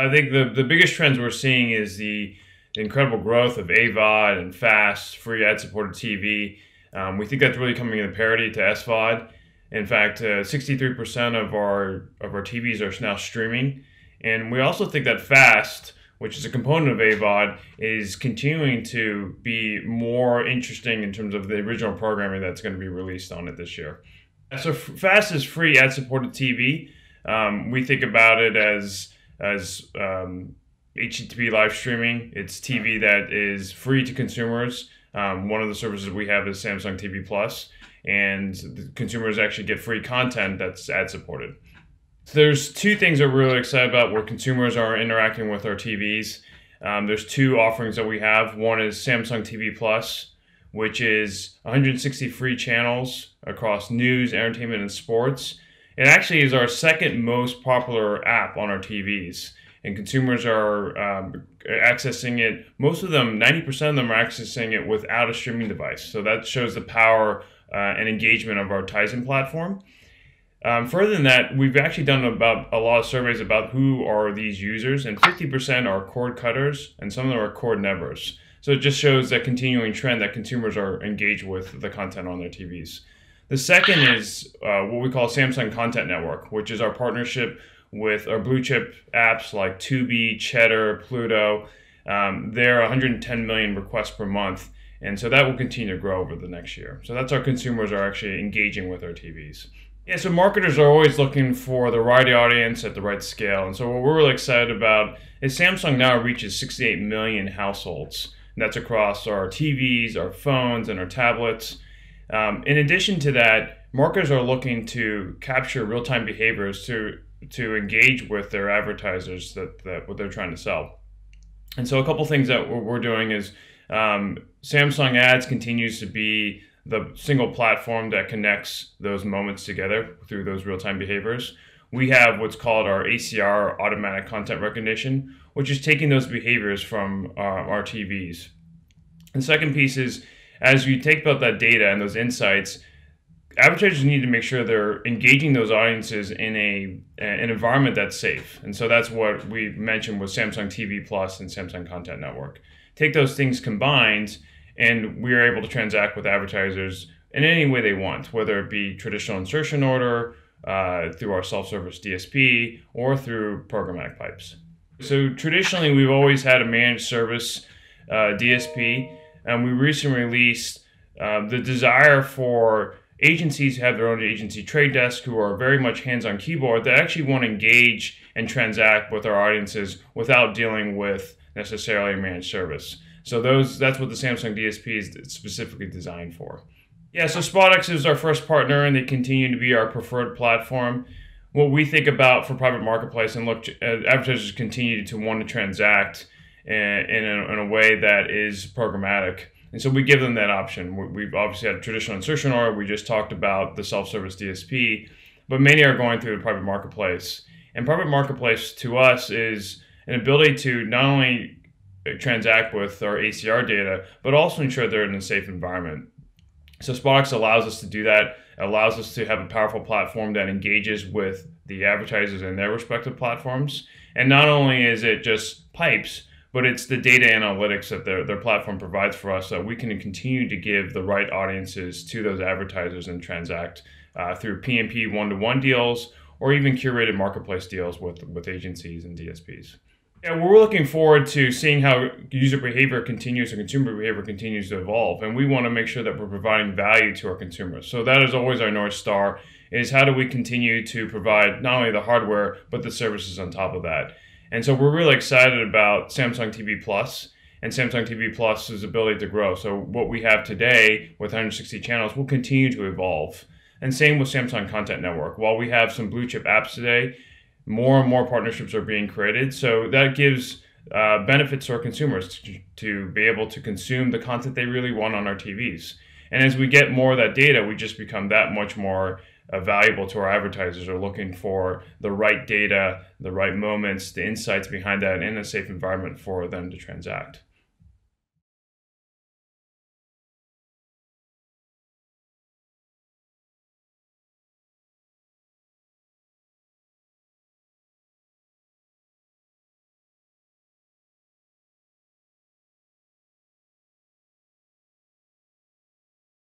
I think the biggest trends we're seeing is the incredible growth of AVOD and FAST, free ad-supported TV. We think that's really coming into parity to SVOD. In fact, 63% of our TVs are now streaming. And we also think that FAST, which is a component of AVOD, is continuing to be more interesting in terms of the original programming that's going to be released on it this year. So FAST is free ad-supported TV. We think about it as HTTP live streaming. It's TV that is free to consumers. One of the services we have is Samsung TV Plus, and the consumers actually get free content that's ad-supported. So there's two things that we're really excited about where consumers are interacting with our TVs. There's two offerings that we have. One is Samsung TV Plus, which is 160 free channels across news, entertainment, and sports. It actually is our second most popular app on our TVs, and consumers are accessing it. Most of them, 90% of them, are accessing it without a streaming device. So that shows the power and engagement of our Tizen platform. Further than that, we've actually done a lot of surveys about who are these users, and 50% are cord cutters, and some of them are cord nevers. So it just shows that continuing trend that consumers are engaged with the content on their TVs. The second is what we call Samsung Content Network, which is our partnership with our blue chip apps like Tubi, Cheddar, Pluto. They're 110 million requests per month, and so that will continue to grow over the next year. So that's our consumers are actually engaging with our TVs. Yeah, so marketers are always looking for the right audience at the right scale, and so what we're really excited about is Samsung now reaches 68 million households, and that's across our TVs, our phones, and our tablets. In addition to that, marketers are looking to capture real-time behaviors to engage with their advertisers that what they're trying to sell. And so a couple things that we're doing is Samsung Ads continues to be the single platform that connects those moments together through those real-time behaviors. We have what's called our ACR, automatic content recognition, which is taking those behaviors from our TVs. And the second piece is, as you take about that data and those insights, advertisers need to make sure they're engaging those audiences in an environment that's safe. And so that's what we mentioned with Samsung TV Plus and Samsung Content Network. Take those things combined, and we are able to transact with advertisers in any way they want, whether it be traditional insertion order, through our self-service DSP, or through programmatic pipes. So traditionally, we've always had a managed service DSP, and we recently released the desire for agencies who have their own agency trade desk who are very much hands-on keyboard that actually want to engage and transact with our audiences without dealing with necessarily a managed service. So that's what the Samsung DSP is specifically designed for. Yeah, so SpotX is our first partner, and they continue to be our preferred platform. What we think about for private marketplace, and look, advertisers continue to want to transact in a way that is programmatic. And so we give them that option. We've obviously had a traditional insertion order. We just talked about the self-service DSP, but many are going through the private marketplace. And private marketplace to us is an ability to not only transact with our ACR data, but also ensure they're in a safe environment. So SpotX allows us to do that. It allows us to have a powerful platform that engages with the advertisers in their respective platforms. And not only is it just pipes, but it's the data analytics that their platform provides for us, so we can continue to give the right audiences to those advertisers and transact through PMP one-to-one deals or even curated marketplace deals with agencies and DSPs. Yeah, we're looking forward to seeing how user behavior continues and consumer behavior continues to evolve, and we want to make sure that we're providing value to our consumers. So that is always our North Star, is how do we continue to provide not only the hardware, but the services on top of that. And so we're really excited about Samsung TV Plus and Samsung TV Plus's ability to grow. So what we have today with 160 channels will continue to evolve. And same with Samsung Content Network. While we have some blue chip apps today, more and more partnerships are being created. So that gives benefits to our consumers to be able to consume the content they really want on our TVs. And as we get more of that data, we just become that much more valuable to our advertisers who are looking for the right data, the right moments, the insights behind that in a safe environment for them to transact.